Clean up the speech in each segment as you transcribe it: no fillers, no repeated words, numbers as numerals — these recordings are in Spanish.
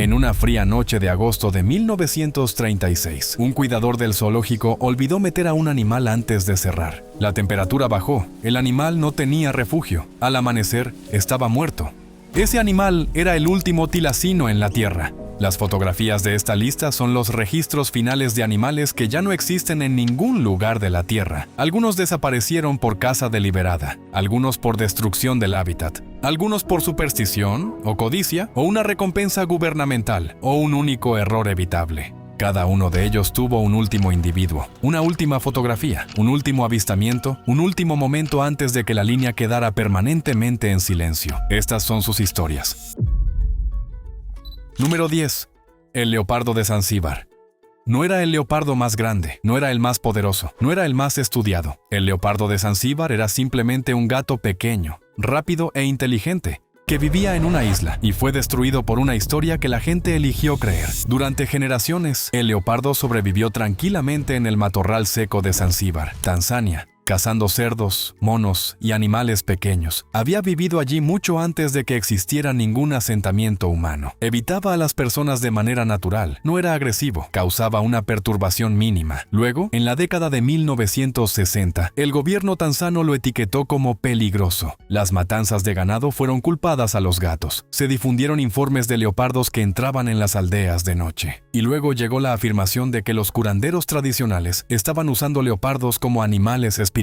En una fría noche de agosto de 1936, un cuidador del zoológico olvidó meter a un animal antes de cerrar. La temperatura bajó, el animal no tenía refugio. Al amanecer, estaba muerto. Ese animal era el último tilacino en la Tierra. Las fotografías de esta lista son los registros finales de animales que ya no existen en ningún lugar de la Tierra. Algunos desaparecieron por caza deliberada, algunos por destrucción del hábitat, algunos por superstición o codicia o una recompensa gubernamental o un único error evitable. Cada uno de ellos tuvo un último individuo, una última fotografía, un último avistamiento, un último momento antes de que la línea quedara permanentemente en silencio. Estas son sus historias. Número 10. El leopardo de Zanzíbar. No era el leopardo más grande, no era el más poderoso, no era el más estudiado. El leopardo de Zanzíbar era simplemente un gato pequeño, rápido e inteligente, que vivía en una isla y fue destruido por una historia que la gente eligió creer. Durante generaciones, el leopardo sobrevivió tranquilamente en el matorral seco de Zanzíbar, Tanzania, cazando cerdos, monos y animales pequeños. Había vivido allí mucho antes de que existiera ningún asentamiento humano. Evitaba a las personas de manera natural, no era agresivo, causaba una perturbación mínima. Luego, en la década de 1960, el gobierno tanzano lo etiquetó como peligroso. Las matanzas de ganado fueron culpadas a los gatos. Se difundieron informes de leopardos que entraban en las aldeas de noche. Y luego llegó la afirmación de que los curanderos tradicionales estaban usando leopardos como animales espirituales,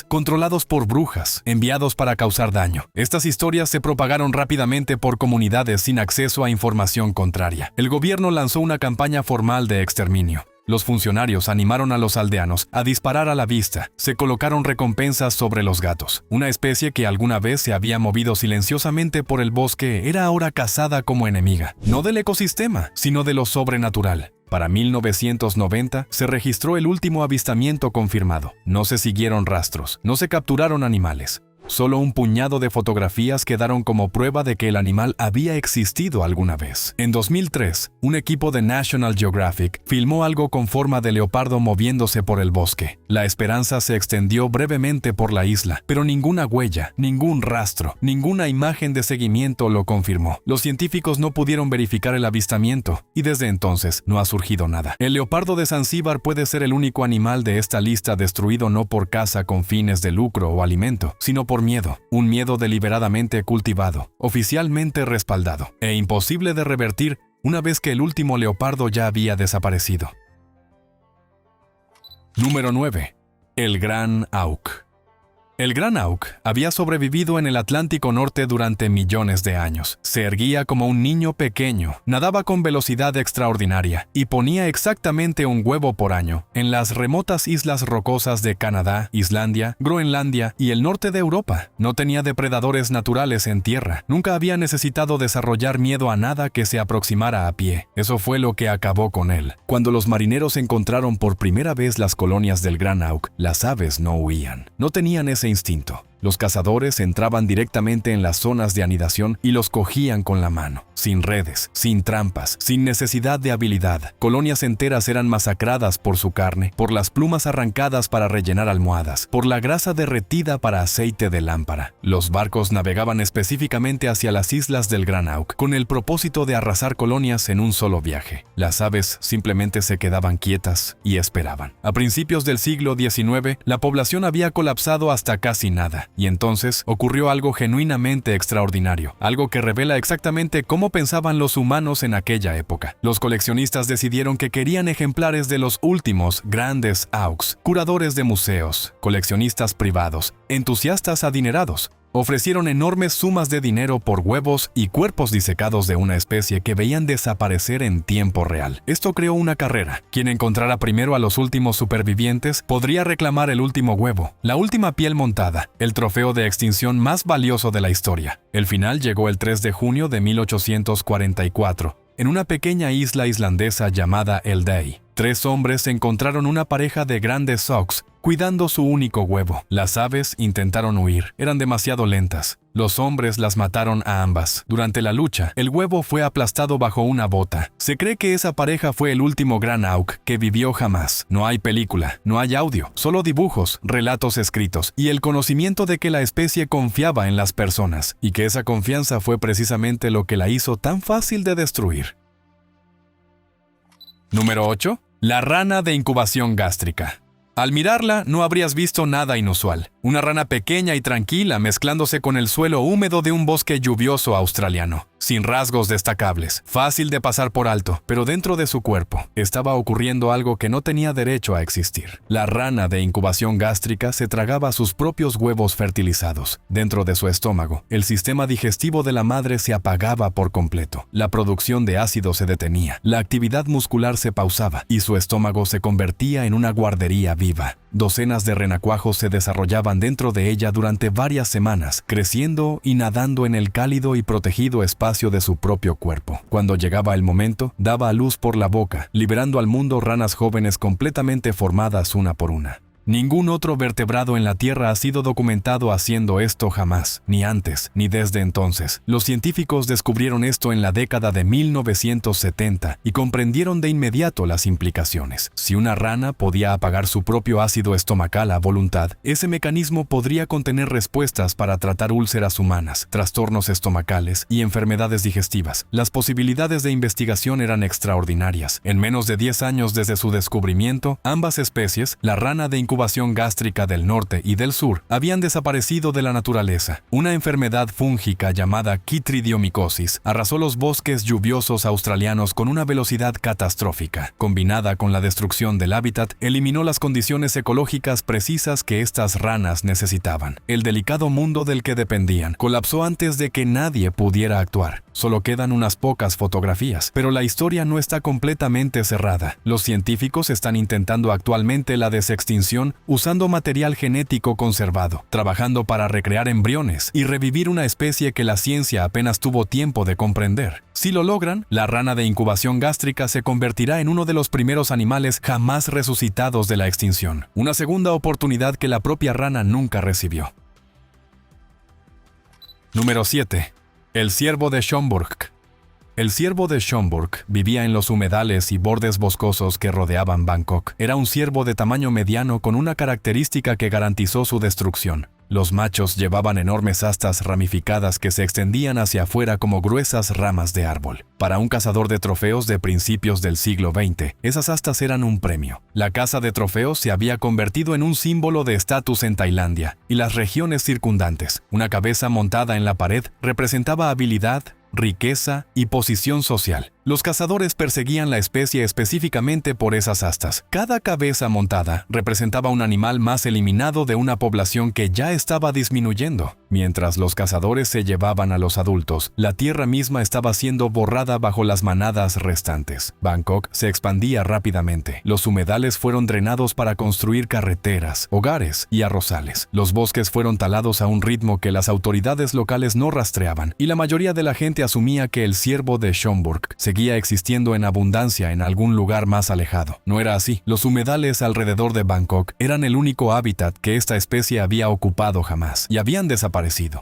controlados por brujas, enviados para causar daño. Estas historias se propagaron rápidamente por comunidades sin acceso a información contraria. El gobierno lanzó una campaña formal de exterminio. Los funcionarios animaron a los aldeanos a disparar a la vista. Se colocaron recompensas sobre los gatos. Una especie que alguna vez se había movido silenciosamente por el bosque era ahora cazada como enemiga, no del ecosistema, sino de lo sobrenatural. Para 1990 se registró el último avistamiento confirmado. No se siguieron rastros, no se capturaron animales. Solo un puñado de fotografías quedaron como prueba de que el animal había existido alguna vez. En 2003, un equipo de National Geographic filmó algo con forma de leopardo moviéndose por el bosque. La esperanza se extendió brevemente por la isla, pero ninguna huella, ningún rastro, ninguna imagen de seguimiento lo confirmó. Los científicos no pudieron verificar el avistamiento y desde entonces no ha surgido nada. El leopardo de Zanzíbar puede ser el único animal de esta lista destruido no por caza con fines de lucro o alimento, sino por miedo, un miedo deliberadamente cultivado, oficialmente respaldado, e imposible de revertir una vez que el último leopardo ya había desaparecido. Número 9. El Gran Auk. El Gran Auk había sobrevivido en el Atlántico Norte durante millones de años. Se erguía como un niño pequeño, nadaba con velocidad extraordinaria y ponía exactamente un huevo por año en las remotas islas rocosas de Canadá, Islandia, Groenlandia y el norte de Europa. No tenía depredadores naturales en tierra. Nunca había necesitado desarrollar miedo a nada que se aproximara a pie. Eso fue lo que acabó con él. Cuando los marineros encontraron por primera vez las colonias del Gran Auk, las aves no huían. No tenían ese instinto. Los cazadores entraban directamente en las zonas de anidación y los cogían con la mano, sin redes, sin trampas, sin necesidad de habilidad. Colonias enteras eran masacradas por su carne, por las plumas arrancadas para rellenar almohadas, por la grasa derretida para aceite de lámpara. Los barcos navegaban específicamente hacia las islas del Gran Auk, con el propósito de arrasar colonias en un solo viaje. Las aves simplemente se quedaban quietas y esperaban. A principios del siglo XIX, la población había colapsado hasta casi nada. Y entonces ocurrió algo genuinamente extraordinario, algo que revela exactamente cómo pensaban los humanos en aquella época. Los coleccionistas decidieron que querían ejemplares de los últimos grandes auks, curadores de museos, coleccionistas privados, entusiastas adinerados. Ofrecieron enormes sumas de dinero por huevos y cuerpos disecados de una especie que veían desaparecer en tiempo real. Esto creó una carrera. Quien encontrara primero a los últimos supervivientes podría reclamar el último huevo, la última piel montada, el trofeo de extinción más valioso de la historia. El final llegó el 3 de junio de 1844, en una pequeña isla islandesa llamada Eldey. 3 hombres encontraron una pareja de grandes auks cuidando su único huevo. Las aves intentaron huir, eran demasiado lentas. Los hombres las mataron a ambas. Durante la lucha, el huevo fue aplastado bajo una bota. Se cree que esa pareja fue el último gran auk que vivió jamás. No hay película, no hay audio, solo dibujos, relatos escritos y el conocimiento de que la especie confiaba en las personas y que esa confianza fue precisamente lo que la hizo tan fácil de destruir. Número 8. La rana de incubación gástrica. Al mirarla, no habrías visto nada inusual. Una rana pequeña y tranquila mezclándose con el suelo húmedo de un bosque lluvioso australiano, sin rasgos destacables, fácil de pasar por alto, pero dentro de su cuerpo estaba ocurriendo algo que no tenía derecho a existir. La rana de incubación gástrica se tragaba sus propios huevos fertilizados. Dentro de su estómago, el sistema digestivo de la madre se apagaba por completo. La producción de ácido se detenía, la actividad muscular se pausaba y su estómago se convertía en una guardería viva. Docenas de renacuajos se desarrollaban dentro de ella durante varias semanas, creciendo y nadando en el cálido y protegido espacio de su propio cuerpo. Cuando llegaba el momento, daba a luz por la boca, liberando al mundo ranas jóvenes completamente formadas una por una. Ningún otro vertebrado en la Tierra ha sido documentado haciendo esto jamás, ni antes, ni desde entonces. Los científicos descubrieron esto en la década de 1970 y comprendieron de inmediato las implicaciones. Si una rana podía apagar su propio ácido estomacal a voluntad, ese mecanismo podría contener respuestas para tratar úlceras humanas, trastornos estomacales y enfermedades digestivas. Las posibilidades de investigación eran extraordinarias. En menos de 10 años desde su descubrimiento, ambas especies, la rana de incubación gástrica del norte y del sur, habían desaparecido de la naturaleza. Una enfermedad fúngica llamada quitridiomicosis arrasó los bosques lluviosos australianos con una velocidad catastrófica. Combinada con la destrucción del hábitat, eliminó las condiciones ecológicas precisas que estas ranas necesitaban. El delicado mundo del que dependían colapsó antes de que nadie pudiera actuar. Solo quedan unas pocas fotografías, pero la historia no está completamente cerrada. Los científicos están intentando actualmente la desextinción usando material genético conservado, trabajando para recrear embriones y revivir una especie que la ciencia apenas tuvo tiempo de comprender. Si lo logran, la rana de incubación gástrica se convertirá en uno de los primeros animales jamás resucitados de la extinción. Una segunda oportunidad que la propia rana nunca recibió. Número 7. El ciervo de Schomburgk. El ciervo de Schomburgk vivía en los humedales y bordes boscosos que rodeaban Bangkok. Era un ciervo de tamaño mediano con una característica que garantizó su destrucción. Los machos llevaban enormes astas ramificadas que se extendían hacia afuera como gruesas ramas de árbol. Para un cazador de trofeos de principios del siglo XX, esas astas eran un premio. La caza de trofeos se había convertido en un símbolo de estatus en Tailandia y las regiones circundantes. Una cabeza montada en la pared representaba habilidad, riqueza y posición social. Los cazadores perseguían la especie específicamente por esas astas. Cada cabeza montada representaba un animal más eliminado de una población que ya estaba disminuyendo. Mientras los cazadores se llevaban a los adultos, la tierra misma estaba siendo borrada bajo las manadas restantes. Bangkok se expandía rápidamente. Los humedales fueron drenados para construir carreteras, hogares y arrozales. Los bosques fueron talados a un ritmo que las autoridades locales no rastreaban, y la mayoría de la gente asumía que el ciervo de Schomburgk seguía existiendo en abundancia en algún lugar más alejado. No era así. Los humedales alrededor de Bangkok eran el único hábitat que esta especie había ocupado jamás, y habían desaparecido.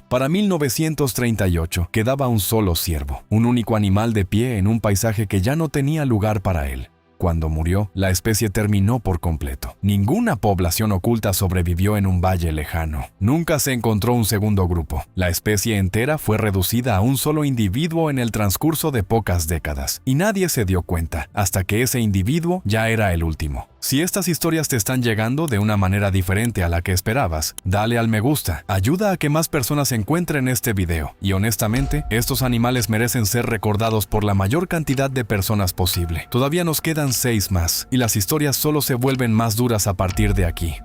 Para 1938 quedaba un solo ciervo, un único animal de pie en un paisaje que ya no tenía lugar para él. Cuando murió, la especie terminó por completo. Ninguna población oculta sobrevivió en un valle lejano. Nunca se encontró un segundo grupo. La especie entera fue reducida a un solo individuo en el transcurso de pocas décadas. Y nadie se dio cuenta, hasta que ese individuo ya era el último. Si estas historias te están llegando de una manera diferente a la que esperabas, dale al me gusta. Ayuda a que más personas encuentren este video. Y honestamente, estos animales merecen ser recordados por la mayor cantidad de personas posible. Todavía nos quedan 6 más, y las historias solo se vuelven más duras a partir de aquí.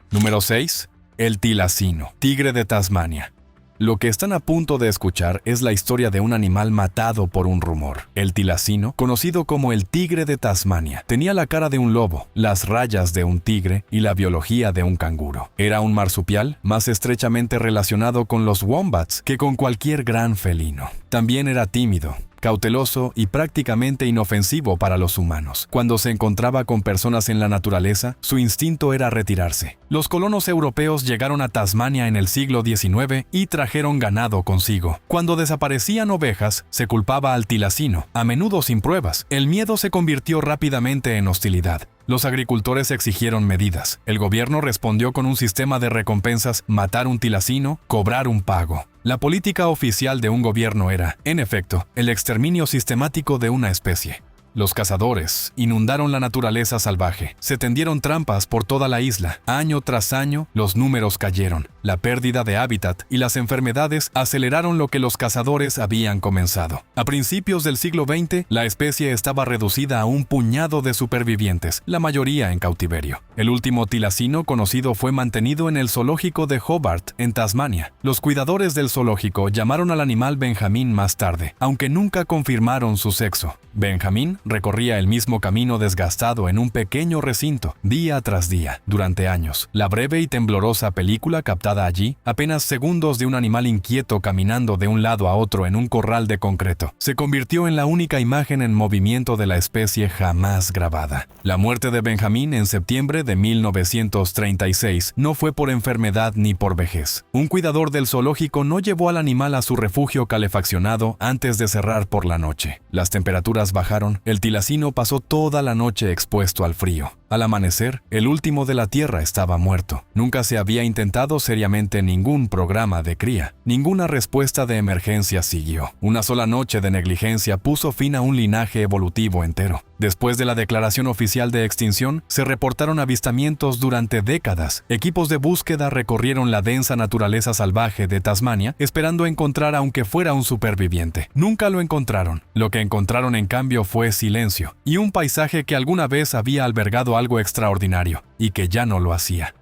Número 6. El tilacino, tigre de Tasmania. Lo que están a punto de escuchar es la historia de un animal matado por un rumor. El tilacino, conocido como el tigre de Tasmania, tenía la cara de un lobo, las rayas de un tigre y la biología de un canguro. Era un marsupial más estrechamente relacionado con los wombats que con cualquier gran felino. También era tímido, cauteloso y prácticamente inofensivo para los humanos. Cuando se encontraba con personas en la naturaleza, su instinto era retirarse. Los colonos europeos llegaron a Tasmania en el siglo XIX y trajeron ganado consigo. Cuando desaparecían ovejas, se culpaba al tilacino, a menudo sin pruebas. El miedo se convirtió rápidamente en hostilidad. Los agricultores exigieron medidas. El gobierno respondió con un sistema de recompensas: matar un tilacino, cobrar un pago. La política oficial de un gobierno era, en efecto, el exterminio sistemático de una especie. Los cazadores inundaron la naturaleza salvaje. Se tendieron trampas por toda la isla. Año tras año, los números cayeron. La pérdida de hábitat y las enfermedades aceleraron lo que los cazadores habían comenzado. A principios del siglo XX, la especie estaba reducida a un puñado de supervivientes, la mayoría en cautiverio. El último tilacino conocido fue mantenido en el zoológico de Hobart, en Tasmania. Los cuidadores del zoológico llamaron al animal Benjamín más tarde, aunque nunca confirmaron su sexo. Benjamín recorría el mismo camino desgastado en un pequeño recinto, día tras día, durante años. La breve y temblorosa película captada allí, apenas segundos de un animal inquieto caminando de un lado a otro en un corral de concreto, se convirtió en la única imagen en movimiento de la especie jamás grabada. La muerte de Benjamín en septiembre de 1936 no fue por enfermedad ni por vejez. Un cuidador del zoológico no llevó al animal a su refugio calefaccionado antes de cerrar por la noche. Las temperaturas bajaron, el tilacino pasó toda la noche expuesto al frío. Al amanecer, el último de la tierra estaba muerto. Nunca se había intentado seriamente ningún programa de cría. Ninguna respuesta de emergencia siguió. Una sola noche de negligencia puso fin a un linaje evolutivo entero. Después de la declaración oficial de extinción, se reportaron avistamientos durante décadas. Equipos de búsqueda recorrieron la densa naturaleza salvaje de Tasmania, esperando encontrar aunque fuera un superviviente. Nunca lo encontraron. Lo que encontraron en cambio fue silencio y un paisaje que alguna vez había albergado algo extraordinario y que ya no lo hacía.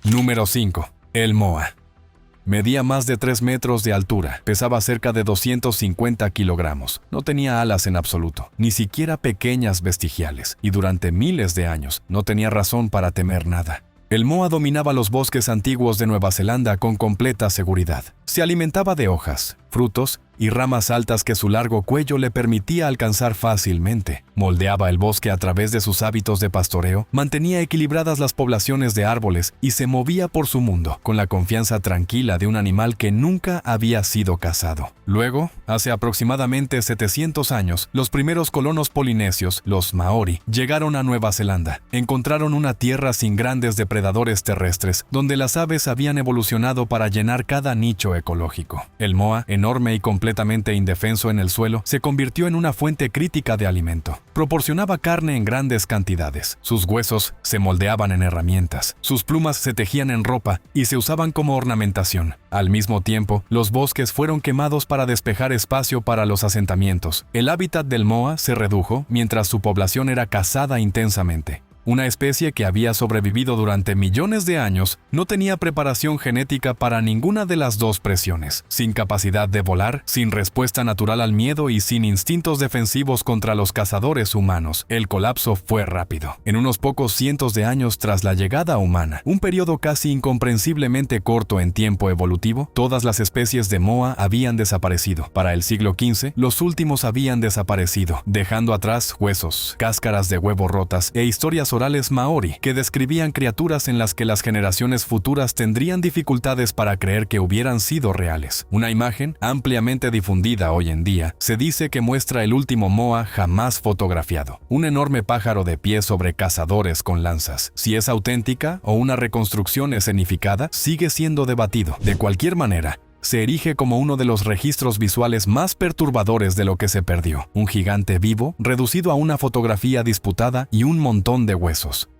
Número 5. El moa. Medía más de 3 metros de altura, pesaba cerca de 250 kilogramos, no tenía alas en absoluto, ni siquiera pequeñas vestigiales, y durante miles de años no tenía razón para temer nada. El moa dominaba los bosques antiguos de Nueva Zelanda con completa seguridad. Se alimentaba de hojas, frutos y ramas altas que su largo cuello le permitía alcanzar fácilmente. Moldeaba el bosque a través de sus hábitos de pastoreo, mantenía equilibradas las poblaciones de árboles y se movía por su mundo con la confianza tranquila de un animal que nunca había sido cazado. Luego, hace aproximadamente 700 años, los primeros colonos polinesios, los maori, llegaron a Nueva Zelanda. Encontraron una tierra sin grandes depredadores terrestres, donde las aves habían evolucionado para llenar cada nicho ecológico. El moa, enorme y completamente indefenso en el suelo, se convirtió en una fuente crítica de alimento. Proporcionaba carne en grandes cantidades. Sus huesos se moldeaban en herramientas. Sus plumas se tejían en ropa y se usaban como ornamentación. Al mismo tiempo, los bosques fueron quemados para despejar espacio para los asentamientos. El hábitat del moa se redujo mientras su población era cazada intensamente. Una especie que había sobrevivido durante millones de años no tenía preparación genética para ninguna de las dos presiones. Sin capacidad de volar, sin respuesta natural al miedo y sin instintos defensivos contra los cazadores humanos, el colapso fue rápido. En unos pocos cientos de años tras la llegada humana, un periodo casi incomprensiblemente corto en tiempo evolutivo, todas las especies de moa habían desaparecido. Para el siglo XV, los últimos habían desaparecido, dejando atrás huesos, cáscaras de huevo rotas e historias orales maori que describían criaturas en las que las generaciones futuras tendrían dificultades para creer que hubieran sido reales. Una imagen ampliamente difundida hoy en día se dice que muestra el último moa jamás fotografiado, un enorme pájaro de pie sobre cazadores con lanzas. Si es auténtica o una reconstrucción escenificada sigue siendo debatido. De cualquier manera, se erige como uno de los registros visuales más perturbadores de lo que se perdió. Un gigante vivo, reducido a una fotografía disputada y un montón de huesos.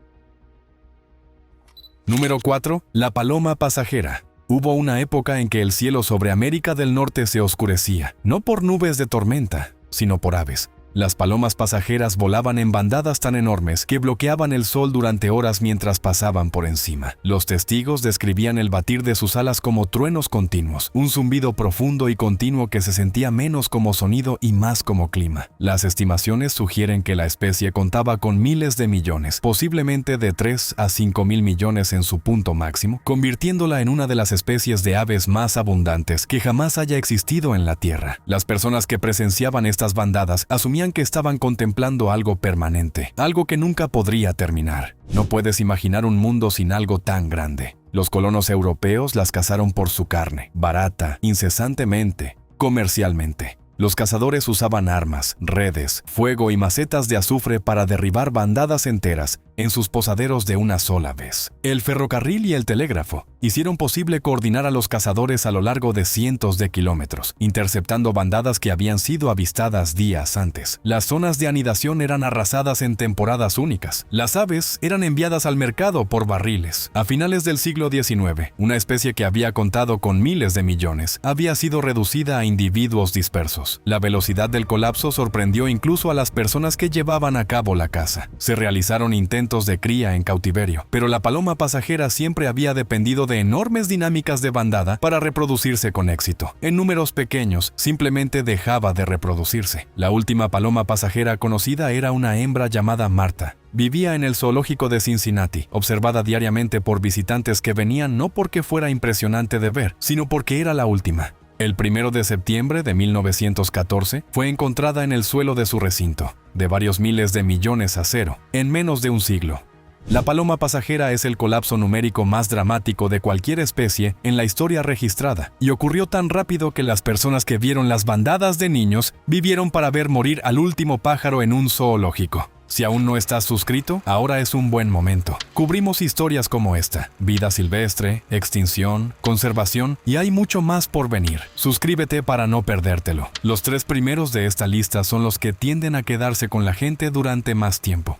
Número 4. La paloma pasajera. Hubo una época en que el cielo sobre América del Norte se oscurecía, no por nubes de tormenta, sino por aves. Las palomas pasajeras volaban en bandadas tan enormes que bloqueaban el sol durante horas mientras pasaban por encima. Los testigos describían el batir de sus alas como truenos continuos, un zumbido profundo y continuo que se sentía menos como sonido y más como clima. Las estimaciones sugieren que la especie contaba con miles de millones, posiblemente de 3 a 5 mil millones en su punto máximo, convirtiéndola en una de las especies de aves más abundantes que jamás haya existido en la Tierra. Las personas que presenciaban estas bandadas asumían que estaban contemplando algo permanente, algo que nunca podría terminar. No puedes imaginar un mundo sin algo tan grande. Los colonos europeos las cazaron por su carne, barata, incesantemente, comercialmente. Los cazadores usaban armas, redes, fuego y macetas de azufre para derribar bandadas enteras en sus posaderos de una sola vez. El ferrocarril y el telégrafo hicieron posible coordinar a los cazadores a lo largo de cientos de kilómetros, interceptando bandadas que habían sido avistadas días antes. Las zonas de anidación eran arrasadas en temporadas únicas. Las aves eran enviadas al mercado por barriles. A finales del siglo XIX, una especie que había contado con miles de millones había sido reducida a individuos dispersos. La velocidad del colapso sorprendió incluso a las personas que llevaban a cabo la caza. Se realizaron intentos de cría en cautiverio, pero la paloma pasajera siempre había dependido de enormes dinámicas de bandada para reproducirse con éxito. En números pequeños, simplemente dejaba de reproducirse. La última paloma pasajera conocida era una hembra llamada Marta. Vivía en el zoológico de Cincinnati, observada diariamente por visitantes que venían no porque fuera impresionante de ver, sino porque era la última. El 1 de septiembre de 1914 fue encontrada en el suelo de su recinto, de varios miles de millones a cero, en menos de un siglo. La paloma pasajera es el colapso numérico más dramático de cualquier especie en la historia registrada, y ocurrió tan rápido que las personas que vieron las bandadas de niños vivieron para ver morir al último pájaro en un zoológico. Si aún no estás suscrito, ahora es un buen momento. Cubrimos historias como esta: vida silvestre, extinción, conservación, y hay mucho más por venir. Suscríbete para no perdértelo. Los 3 primeros de esta lista son los que tienden a quedarse con la gente durante más tiempo.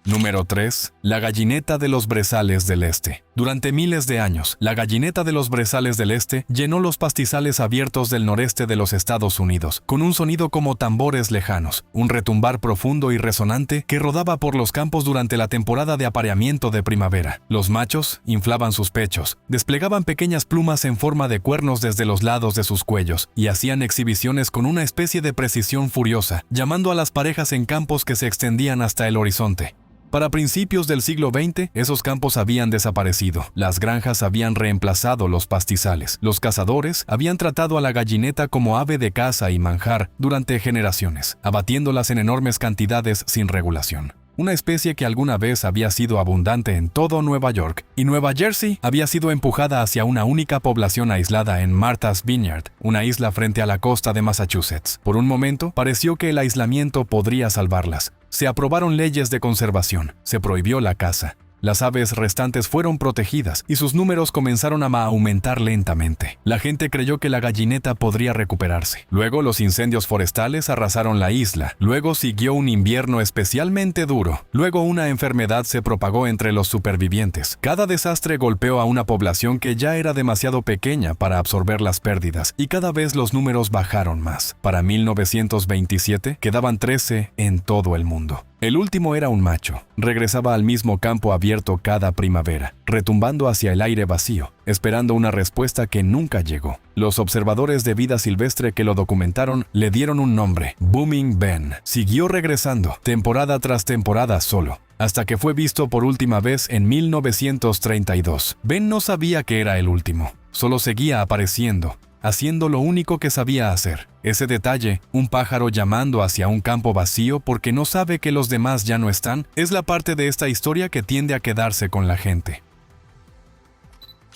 Número 3. La gallineta de los brezales del este. Durante miles de años, la gallineta de los brezales del este llenó los pastizales abiertos del noreste de los Estados Unidos, con un sonido como tambores lejanos, un retumbar profundo y resonante que rodaba por los campos durante la temporada de apareamiento de primavera. Los machos inflaban sus pechos, desplegaban pequeñas plumas en forma de cuernos desde los lados de sus cuellos y hacían exhibiciones con una especie de precisión furiosa, llamando a las parejas en campos que se extendían hasta el horizonte. Para principios del siglo XX, esos campos habían desaparecido. Las granjas habían reemplazado los pastizales. Los cazadores habían tratado a la gallineta como ave de caza y manjar durante generaciones, abatiéndolas en enormes cantidades sin regulación. Una especie que alguna vez había sido abundante en todo Nueva York y Nueva Jersey había sido empujada hacia una única población aislada en Martha's Vineyard, una isla frente a la costa de Massachusetts. Por un momento, pareció que el aislamiento podría salvarlas. Se aprobaron leyes de conservación, se prohibió la caza. Las aves restantes fueron protegidas y sus números comenzaron a aumentar lentamente. La gente creyó que la gallineta podría recuperarse. Luego los incendios forestales arrasaron la isla. Luego siguió un invierno especialmente duro. Luego una enfermedad se propagó entre los supervivientes. Cada desastre golpeó a una población que ya era demasiado pequeña para absorber las pérdidas y cada vez los números bajaron más. Para 1927 quedaban 13 en todo el mundo. El último era un macho. Regresaba al mismo campo abierto cada primavera, retumbando hacia el aire vacío, esperando una respuesta que nunca llegó. Los observadores de vida silvestre que lo documentaron le dieron un nombre: Booming Ben. Siguió regresando, temporada tras temporada solo, hasta que fue visto por última vez en 1932. Ben no sabía que era el último, solo seguía apareciendo, haciendo lo único que sabía hacer. Ese detalle, un pájaro llamando hacia un campo vacío porque no sabe que los demás ya no están, es la parte de esta historia que tiende a quedarse con la gente.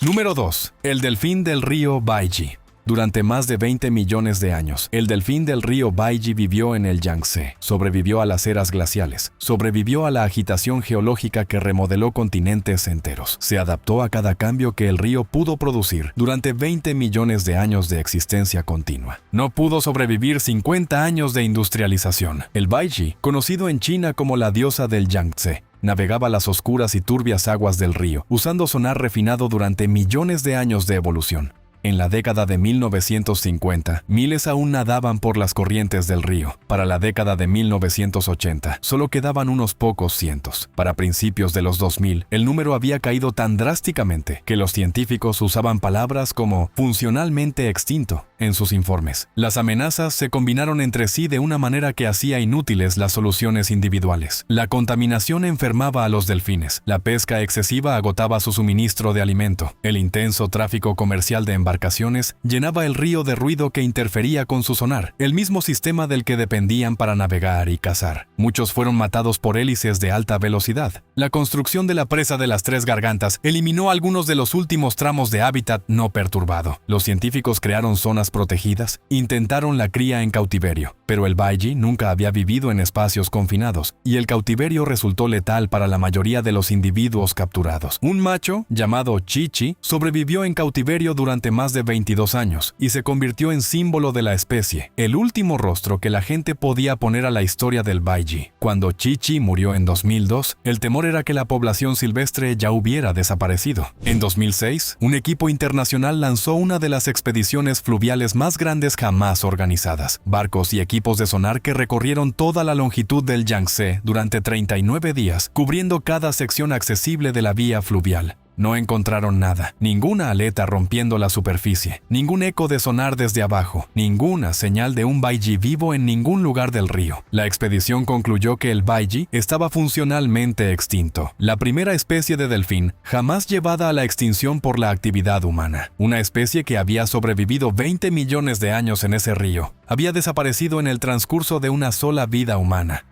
Número 2. El delfín del río Baiji. Durante más de 20 millones de años, el delfín del río Baiji vivió en el Yangtze, sobrevivió a las eras glaciales, sobrevivió a la agitación geológica que remodeló continentes enteros, se adaptó a cada cambio que el río pudo producir durante 20 millones de años de existencia continua. No pudo sobrevivir 50 años de industrialización. El Baiji, conocido en China como la diosa del Yangtze, navegaba las oscuras y turbias aguas del río, usando sonar refinado durante millones de años de evolución. En la década de 1950, miles aún nadaban por las corrientes del río. Para la década de 1980, solo quedaban unos pocos cientos. Para principios de los 2000, el número había caído tan drásticamente que los científicos usaban palabras como funcionalmente extinto en sus informes. Las amenazas se combinaron entre sí de una manera que hacía inútiles las soluciones individuales. La contaminación enfermaba a los delfines. La pesca excesiva agotaba su suministro de alimento. El intenso tráfico comercial de embarcaciones llenaba el río de ruido que interfería con su sonar, el mismo sistema del que dependían para navegar y cazar. Muchos fueron matados por hélices de alta velocidad. La construcción de la presa de las Tres Gargantas eliminó algunos de los últimos tramos de hábitat no perturbado. Los científicos crearon zonas áreas protegidas, intentaron la cría en cautiverio, pero el baiji nunca había vivido en espacios confinados, y el cautiverio resultó letal para la mayoría de los individuos capturados. Un macho, llamado Chichi, sobrevivió en cautiverio durante más de 22 años, y se convirtió en símbolo de la especie, el último rostro que la gente podía poner a la historia del baiji. Cuando Chichi murió en 2002, el temor era que la población silvestre ya hubiera desaparecido. En 2006, un equipo internacional lanzó una de las expediciones fluviales más grandes jamás organizadas. Barcos y equipos de sonar que recorrieron toda la longitud del Yangtze durante 39 días, cubriendo cada sección accesible de la vía fluvial. No encontraron nada, ninguna aleta rompiendo la superficie, ningún eco de sonar desde abajo, ninguna señal de un baiji vivo en ningún lugar del río. La expedición concluyó que el baiji estaba funcionalmente extinto, la primera especie de delfín jamás llevada a la extinción por la actividad humana. Una especie que había sobrevivido 20 millones de años en ese río, había desaparecido en el transcurso de una sola vida humana.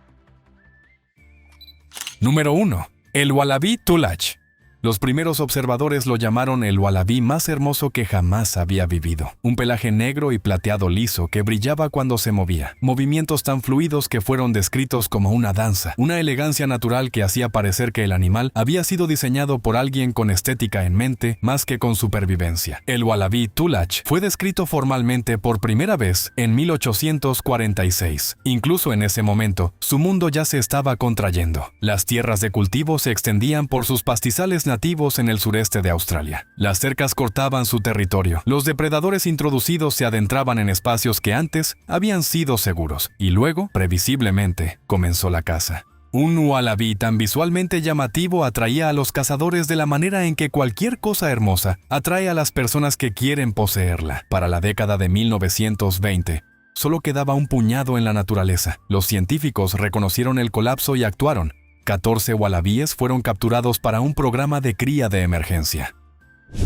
Número 1. El Wallaby Tulach. Los primeros observadores lo llamaron el wallaby más hermoso que jamás había vivido. Un pelaje negro y plateado liso que brillaba cuando se movía. Movimientos tan fluidos que fueron descritos como una danza. Una elegancia natural que hacía parecer que el animal había sido diseñado por alguien con estética en mente más que con supervivencia. El wallaby Tulach fue descrito formalmente por primera vez en 1846. Incluso en ese momento, su mundo ya se estaba contrayendo. Las tierras de cultivo se extendían por sus pastizales nativos en el sureste de Australia. Las cercas cortaban su territorio. Los depredadores introducidos se adentraban en espacios que antes habían sido seguros. Y luego, previsiblemente, comenzó la caza. Un wallaby tan visualmente llamativo atraía a los cazadores de la manera en que cualquier cosa hermosa atrae a las personas que quieren poseerla. Para la década de 1920, solo quedaba un puñado en la naturaleza. Los científicos reconocieron el colapso y actuaron. 14 wallabies fueron capturados para un programa de cría de emergencia.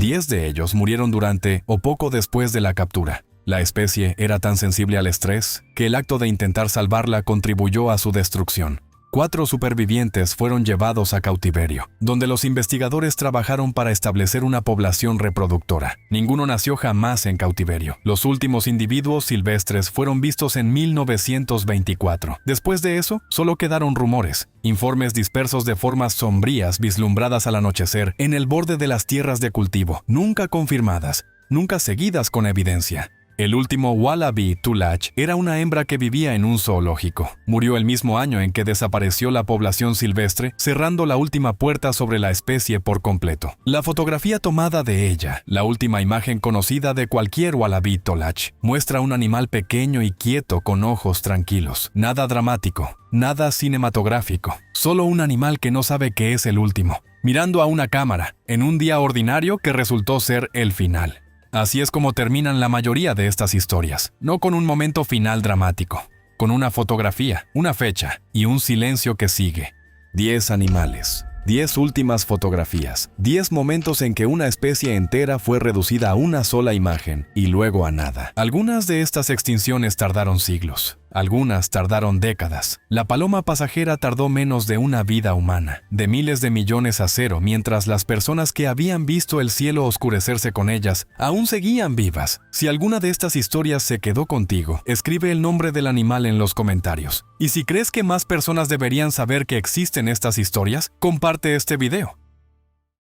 10 de ellos murieron durante o poco después de la captura. La especie era tan sensible al estrés que el acto de intentar salvarla contribuyó a su destrucción. 4 supervivientes fueron llevados a cautiverio, donde los investigadores trabajaron para establecer una población reproductora. Ninguno nació jamás en cautiverio. Los últimos individuos silvestres fueron vistos en 1924. Después de eso, solo quedaron rumores, informes dispersos de formas sombrías vislumbradas al anochecer en el borde de las tierras de cultivo, nunca confirmadas, nunca seguidas con evidencia. El último wallaby Tulach era una hembra que vivía en un zoológico. Murió el mismo año en que desapareció la población silvestre, cerrando la última puerta sobre la especie por completo. La fotografía tomada de ella, la última imagen conocida de cualquier wallaby Tulach, muestra un animal pequeño y quieto con ojos tranquilos. Nada dramático, nada cinematográfico, solo un animal que no sabe que es el último, mirando a una cámara, en un día ordinario que resultó ser el final. Así es como terminan la mayoría de estas historias, no con un momento final dramático, con una fotografía, una fecha y un silencio que sigue. 10 animales, 10 últimas fotografías, 10 momentos en que una especie entera fue reducida a una sola imagen y luego a nada. Algunas de estas extinciones tardaron siglos. Algunas tardaron décadas. La paloma pasajera tardó menos de una vida humana, de miles de millones a cero, mientras las personas que habían visto el cielo oscurecerse con ellas aún seguían vivas. Si alguna de estas historias se quedó contigo, escribe el nombre del animal en los comentarios. Y si crees que más personas deberían saber que existen estas historias, comparte este video.